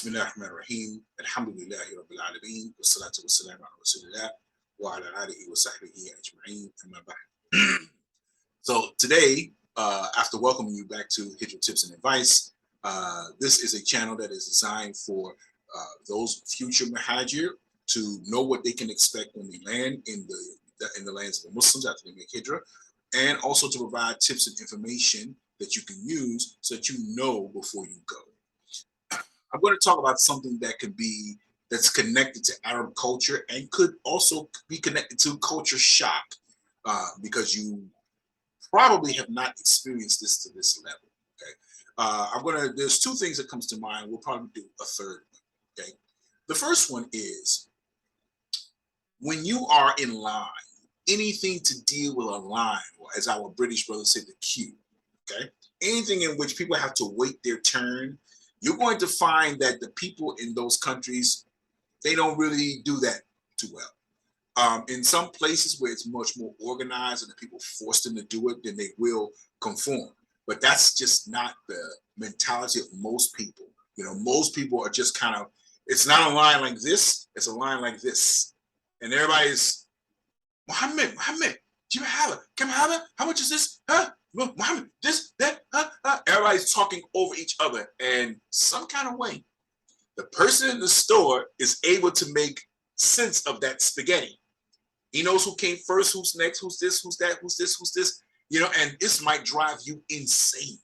Bismillahirrahmanirrahim. Alhamdulillahi Rabbil Alameen. Wassalatu wassalamu ala Rasulillah wa ala alihi wa sahbihi ajma'in. Amma ba'd. So today, after welcoming you back to Hijrah Tips and Advice, this is a channel that is designed for those future muhaajir to know what they can expect when they land in the lands of the Muslims after they make Hijrah, and also to provide tips and information that you can use so that you know before you go. I'm going to talk about something that's connected to Arab culture and could also be connected to culture shock, because you probably have not experienced this to this level. Okay, there's two things that comes to mind. We'll probably do a third one. Okay, the first one is when you are in line, anything to deal with a line, or as our British brothers say, the queue. Okay, anything in which people have to wait their turn. You're going to find that the people in those countries, they don't really do that too well. In some places where it's much more organized and the people force them to do it, then they will conform. But that's just not the mentality of most people. You know, most people are just kind of, it's not a line like this, it's a line like this. And everybody's, Muhammad, do you have it? Come have it? How much is this? Huh? Muhammad, this, that, everybody's talking over each other, and some kind of way, the person in the store is able to make sense of that spaghetti. He knows who came first, who's next, who's this, who's that, who's this, who's this, you know, and this might drive you insane,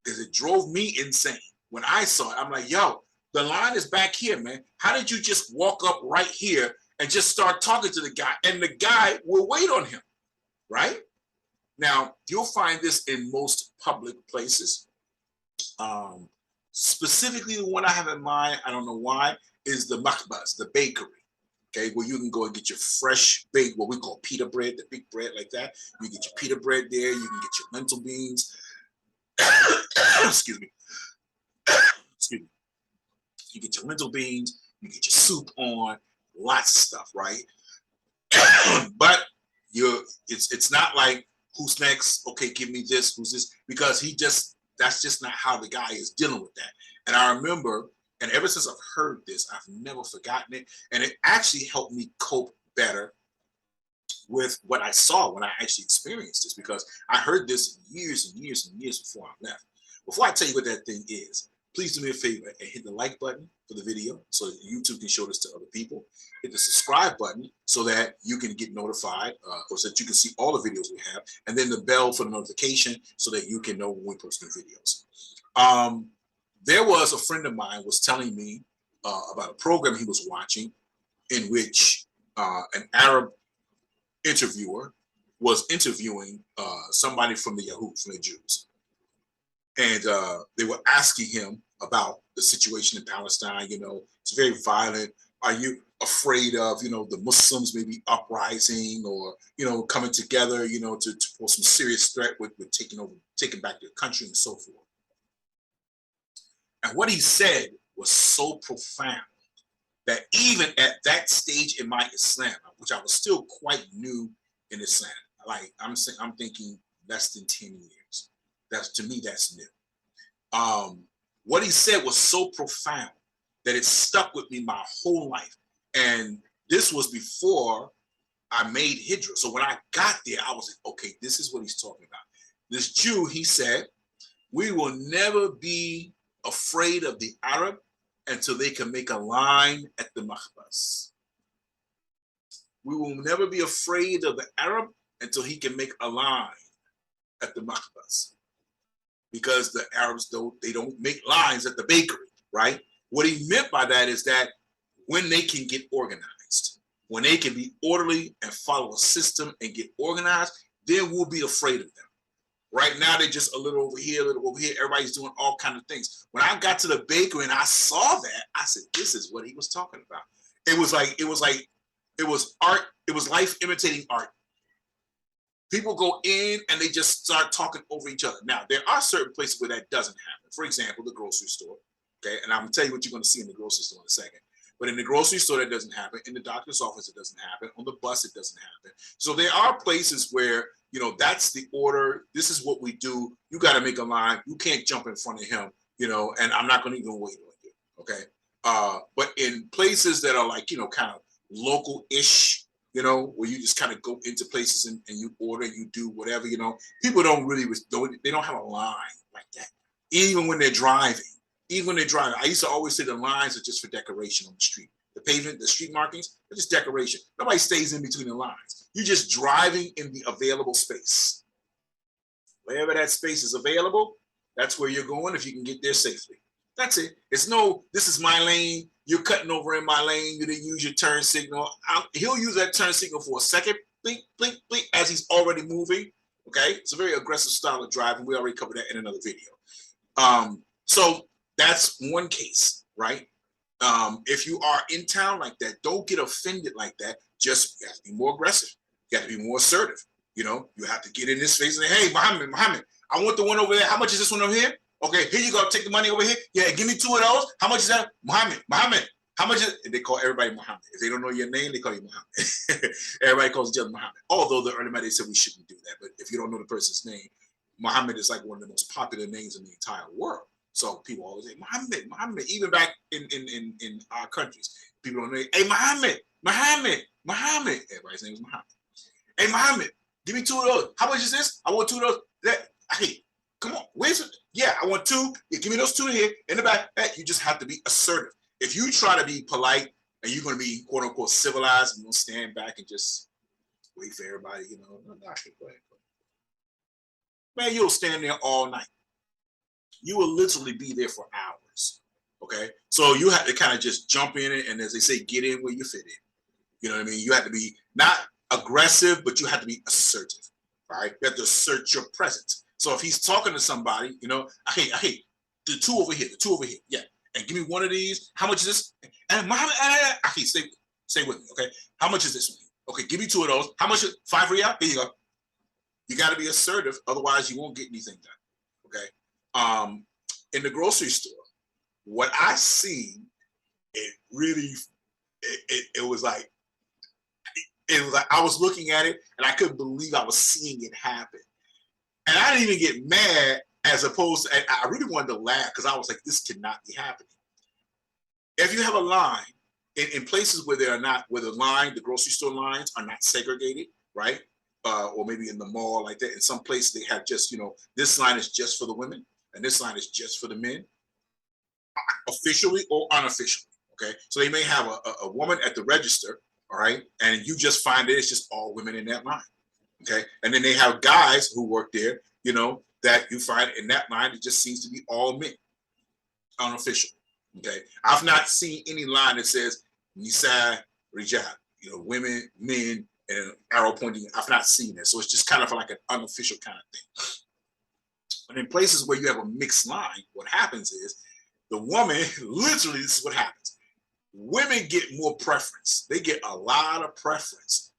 because it drove me insane. When I saw it, I'm like, yo, the line is back here, man. How did you just walk up right here and just start talking to the guy, and the guy will wait on him, right? Now, you'll find this in most public places. Specifically, the one I have in mind, I don't know why, is the makbaz, the bakery. Okay, where you can go and get your fresh baked, what we call pita bread, the big bread like that. You get your pita bread there. You can get your lentil beans. Excuse me. Excuse me. You get your lentil beans. You get your soup on. Lots of stuff, right? But it's not like, who's next? Okay, give me this. Who's this? Because that's just not how the guy is dealing with that. And I remember, and ever since I've heard this, I've never forgotten it. And it actually helped me cope better with what I saw when I actually experienced this, because I heard this years and years and years before I left. Before I tell you what that thing is, please do me a favor and hit the like button for the video so that YouTube can show this to other people. Hit the subscribe button so that you can get notified, or so that you can see all the videos we have, and then the bell for the notification so that you can know when we post new videos. There was a friend of mine was telling me about a program he was watching in which an Arab interviewer was interviewing somebody from the Yahud, from the Jews. And they were asking him about the situation in Palestine. You know, it's very violent. Are you afraid of, you know, the Muslims maybe uprising, or, you know, coming together, you know, to pose some serious threat with taking back their country and so forth? And what he said was so profound that even at that stage in my Islam, which I was still quite new in Islam, like I'm thinking less than 10 years. To me, that's new. What he said was so profound that it stuck with me my whole life. And this was before I made Hijrah. So when I got there, I was like, okay, this is what he's talking about. This Jew, he said, we will never be afraid of the Arab until they can make a line at the Makhbas. We will never be afraid of the Arab until he can make a line at the Makhbas. Because the Arabs they don't make lines at the bakery, right? What he meant by that is that when they can get organized, when they can be orderly and follow a system and get organized, then we'll be afraid of them. Right now, they're just a little over here, a little over here. Everybody's doing all kinds of things. When I got to the bakery and I saw that, I said, this is what he was talking about. It was art. It was life imitating art. People go in and they just start talking over each other. Now, there are certain places where that doesn't happen. For example, the grocery store. Okay, and I'm gonna tell you what you're gonna see in the grocery store in a second. But in the grocery store, that doesn't happen. In the doctor's office, it doesn't happen. On the bus, it doesn't happen. So there are places where, you know, that's the order. This is what we do. You got to make a line. You can't jump in front of him, you know, and I'm not going to even wait on you. Okay. But in places that are like, kind of local-ish, where you just kind of go into places and you order, you do whatever, people don't really, they don't have a line like that. Even when they're driving, I used to always say the lines are just for decoration on the street. The pavement, the street markings, they're just decoration. Nobody stays in between the lines. You're just driving in the available space. Wherever that space is available, that's where you're going if you can get there safely. That's it. It's no, this is my lane. You're cutting over in my lane. You didn't use your turn signal. He'll use that turn signal for a second, blink, blink, blink, as he's already moving. Okay, it's a very aggressive style of driving. We already covered that in another video. So that's one case, right? If you are in town like that, don't get offended like that. Just you have to be more aggressive. You have to be more assertive. You have to get in this face and say, hey, Muhammad, I want the one over there. How much is this one over here? Okay, here you go. Take the money over here. Yeah, give me 2 of those. How much is that? Muhammad, how much is it? They call everybody Muhammad. If they don't know your name, they call you Muhammad. Everybody calls each other Muhammad. Although the early they said we shouldn't do that. But if you don't know the person's name, Muhammad is like one of the most popular names in the entire world. So people always say, Muhammad. Even back in our countries, people don't know, hey, Muhammad. Everybody's name is Muhammad. Hey, Muhammad, give me 2 of those. How much is this? I want 2 of those. Hey, come on, where's it? Yeah, I want 2. Yeah, give me those 2 here in the back. Hey, you just have to be assertive. If you try to be polite and you're going to be quote unquote civilized and you'll stand back and just wait for everybody, go ahead. Man, you'll stand there all night. You will literally be there for hours. Okay, so you have to kind of just jump in it, and as they say, get in where you fit in. You know what I mean? You have to be not aggressive, but you have to be assertive. Right? You have to assert your presence. So if he's talking to somebody, I hate the 2 over here, yeah, and give me 1 of these. How much is this? And Muhammad, stay with me, okay? How much is this one? Okay, give me 2 of those. How much? 5 riyal? Here you go. You got to be assertive, otherwise you won't get anything done. Okay. In the grocery store, what I seen, it really, it was like I was looking at it and I couldn't believe I was seeing it happen. And I didn't even get mad, as opposed to, I really wanted to laugh because I was like, this cannot be happening. If you have a line in places where the grocery store lines are not segregated, right? Or maybe in the mall like that. In some places they have just, this line is just for the women and this line is just for the men, officially or unofficially. Okay. So they may have a woman at the register, all right, and you just find that it's just all women in that line. Okay. And then they have guys who work there, that you find in that line, it just seems to be all men, unofficial. Okay. I've not seen any line that says Nisa Rijal, women, men, and an arrow pointing. I've not seen that. So it's just kind of like an unofficial kind of thing. But in places where you have a mixed line, what happens is the woman, literally, this is what happens. Women get more preference. They get a lot of preference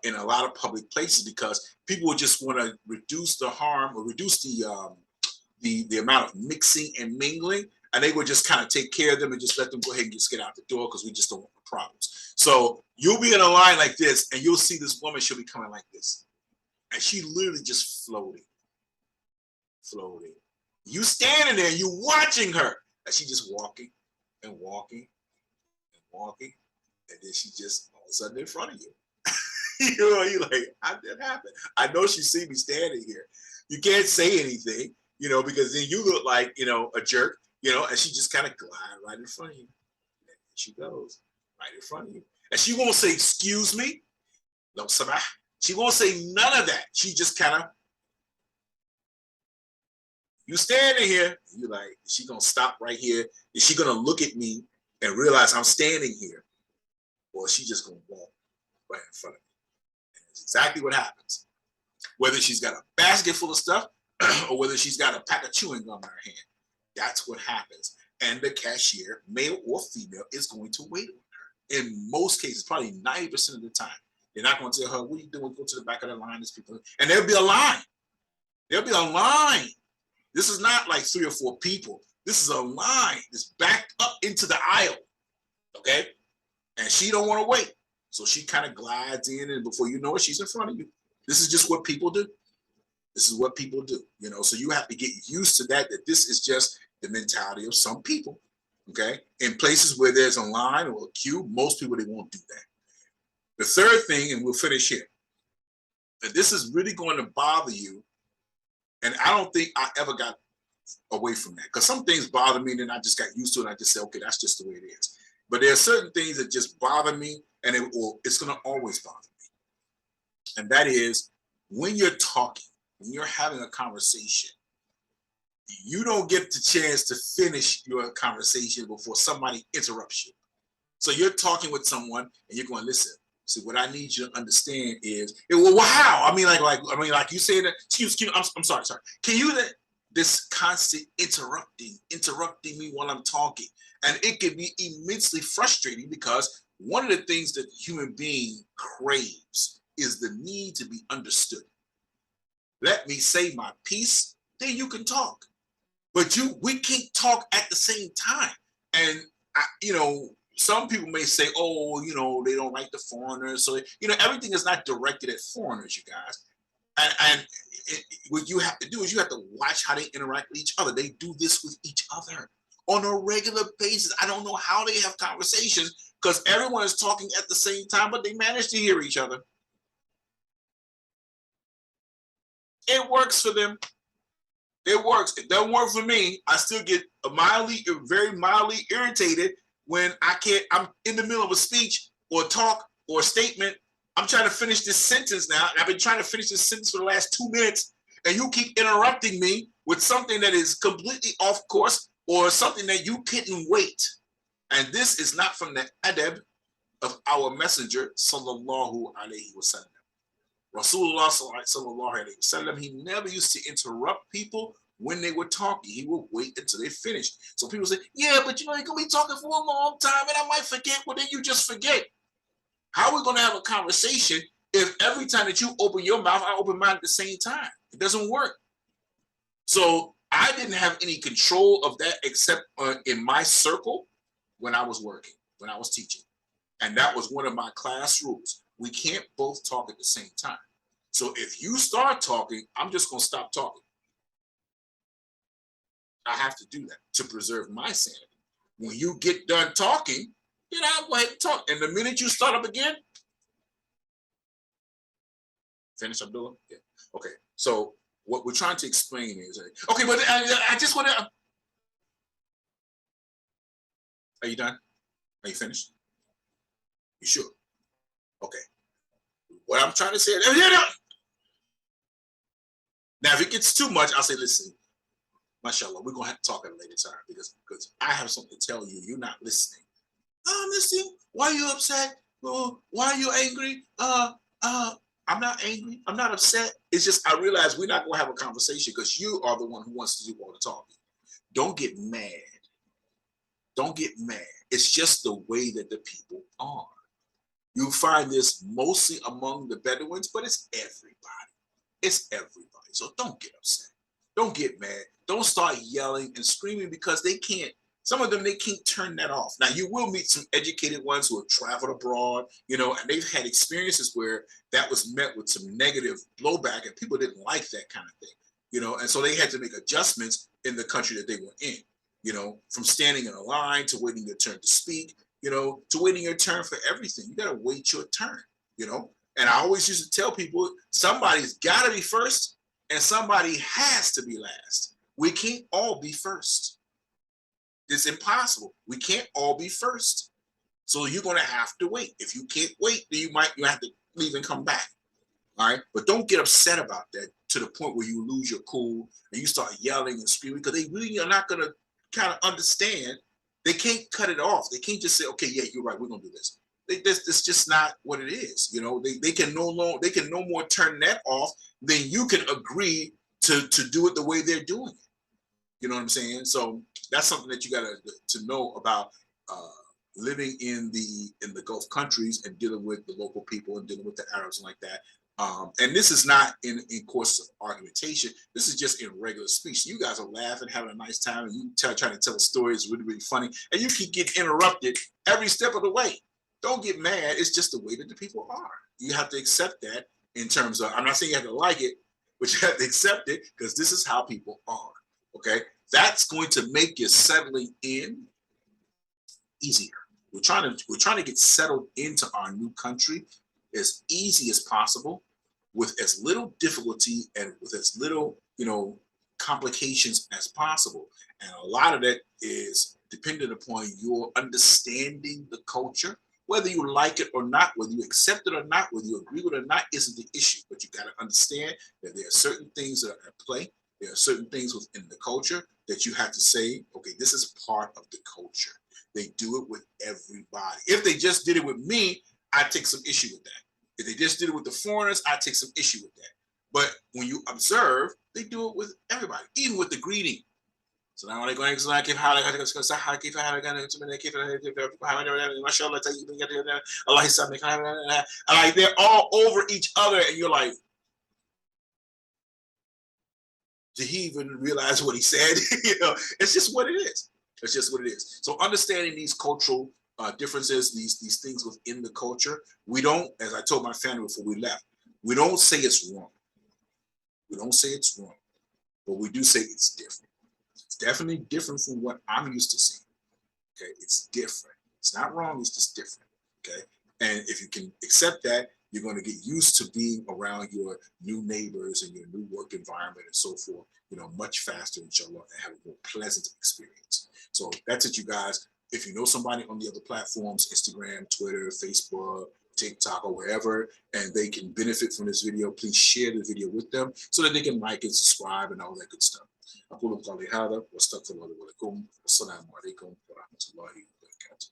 in a lot of public places because people just want to reduce the harm or reduce the amount of mixing and mingling, and they would just kind of take care of them and just let them go ahead and just get out the door because we just don't want the problems. So you'll be in a line like this, and you'll see this woman. She'll be coming like this, and she literally just floating. You standing there, you watching her, and she just walking and walking and walking, and then she just all of a sudden in front of you. You're like, how did that happen? I know she see me standing here. You can't say anything, because then you look like, a jerk, and she just kind of glide right in front of you. And she goes right in front of you. And she won't say, excuse me. No, sabah. She won't say none of that. She just kind of, you standing here, you're like, is she going to stop right here? Is she going to look at me and realize I'm standing here? Or is she just going to walk right in front of me? And that's exactly what happens. Whether she's got a basket full of stuff or whether she's got a pack of chewing gum in her hand, that's what happens. And the cashier, male or female, is going to wait on her. In most cases, probably 90% of the time. They're not going to tell her, what are you doing? Go to the back of the line. There's people. And there'll be a line. There'll be a line. This is not like 3 or 4 people. This is a line that's backed up into the aisle. Okay? And she don't want to wait. So she kind of glides in, and before you know it, she's in front of you. This is just what people do. This is what people do. So you have to get used to that this is just the mentality of some people. Okay, in places where there's a line or a queue, most people, they won't do that. The third thing, and we'll finish here, that this is really going to bother you, and I don't think I ever got away from that, because some things bother me and then I just got used to it and I just say, okay, that's just the way it is. But there are certain things that just bother me, and it's going to always bother me. And that is when you're talking, when you're having a conversation, you don't get the chance to finish your conversation before somebody interrupts you. So you're talking with someone and you're going, listen, see, what I need you to understand is, well, how? I mean, like you say that, excuse me, I'm sorry. Can you, this constant interrupting me while I'm talking? And it can be immensely frustrating, because one of the things that the human being craves is the need to be understood. Let me say my piece, then you can talk. But we can't talk at the same time. And some people may say, oh, they don't like the foreigners. So, everything is not directed at foreigners, you guys. And what you have to do is you have to watch how they interact with each other. They do this with each other on a regular basis. I don't know how they have conversations, because everyone is talking at the same time, but they manage to hear each other. It works for them. It works. It doesn't work for me. I still get very mildly irritated when I'm in the middle of a speech or talk or a statement. I'm trying to finish this sentence now. And I've been trying to finish this sentence for the last 2 minutes, and you keep interrupting me with something that is completely off course or something that you couldn't wait. And this is not from the adab of our messenger, sallallahu alaihi wasallam. Rasulullah sallallahu alaihi wasallam, he never used to interrupt people when they were talking. He would wait until they finished. So people say, yeah, but you're going to be talking for a long time and I might forget. Well, then you just forget. How are we going to have a conversation if every time that you open your mouth, I open mine at the same time? It doesn't work. So I didn't have any control of that except in my circle when I was working, when I was teaching. And that was one of my class rules. We can't both talk at the same time. So if you start talking, I'm just going to stop talking. I have to do that to preserve my sanity. When you get done talking, I'll go ahead and talk. And the minute you start up again, finish, Abdullah? Yeah. Okay. So what we're trying to explain is, okay, but I just want to. Are you done? Are you finished? You sure? Okay. What I'm trying to say. Now, if it gets too much, I'll say, listen, mashallah, we're going to have to talk at a later time because I have something to tell you. You're not listening. I'm listening. Why are you upset? Oh, why are you angry? I'm not angry. I'm not upset. It's just I realize we're not going to have a conversation because you are the one who wants to do all the talking. Don't get mad. Don't get mad. It's just the way that the people are. You find this mostly among the Bedouins, but it's everybody. It's everybody. So don't get upset. Don't get mad. Don't start yelling and screaming because they can't. Some of them, they can't turn that off. Now, you will meet some educated ones who have traveled abroad, and they've had experiences where that was met with some negative blowback and people didn't like that kind of thing, and so they had to make adjustments in the country that they were in, from standing in a line to waiting your turn to speak, to waiting your turn for everything. You got to wait your turn, and I always used to tell people somebody's got to be first and somebody has to be last. We can't all be first. It's impossible. We can't all be first. So you're going to have to wait. If you can't wait, then you have to leave and come back. All right. But don't get upset about that to the point where you lose your cool and you start yelling and screaming because they really are not going to kind of understand. They can't cut it off. They can't just say, okay, yeah, you're right. We're going to do this. That's just not what it is. They can no more turn that off than you can agree to do it the way they're doing it. You know what I'm saying? So that's something that you got to know about living in the Gulf countries and dealing with the local people and dealing with the Arabs and like that. And this is not in courses of argumentation. This is just in regular speech. You guys are laughing, having a nice time, and you trying to tell a story. It's really, really funny. And you keep getting interrupted every step of the way. Don't get mad. It's just the way that the people are. You have to accept that in terms of, I'm not saying you have to like it, but you have to accept it because this is how people are. Okay, that's going to make you settling in easier. We're trying to get settled into our new country as easy as possible, with as little difficulty and with as little, complications as possible. And a lot of that is dependent upon your understanding the culture. Whether you like it or not, whether you accept it or not, whether you agree with it or not, isn't the issue. But you got to understand that there are certain things that are at play. There are certain things within the culture that you have to say, okay, this is part of the culture. They do it with everybody. If they just did it with me, I take some issue with that. If they just did it with the foreigners, I take some issue with that. But when you observe, they do it with everybody, even with the greeting. So now they're going to like they're all over each other, and you're like, did he even realize what he said? It's just what it is. It's just what it is. So understanding these cultural differences, these things within the culture, we don't, as I told my family before we left, we don't say it's wrong. We don't say it's wrong, but we do say it's different. It's definitely different from what I'm used to seeing. Okay, it's different. It's not wrong. It's just different. Okay, and if you can accept that, you're going to get used to being around your new neighbors and your new work environment and so forth, much faster, inshallah, and have a more pleasant experience. So that's it, you guys. If you know somebody on the other platforms, Instagram, Twitter, Facebook, TikTok, or wherever, and they can benefit from this video, please share the video with them so that they can like and subscribe and all that good stuff. أقول قولي هذا واستغفر الله لي ولكم والسلام عليكم ورحمة الله وبركاته.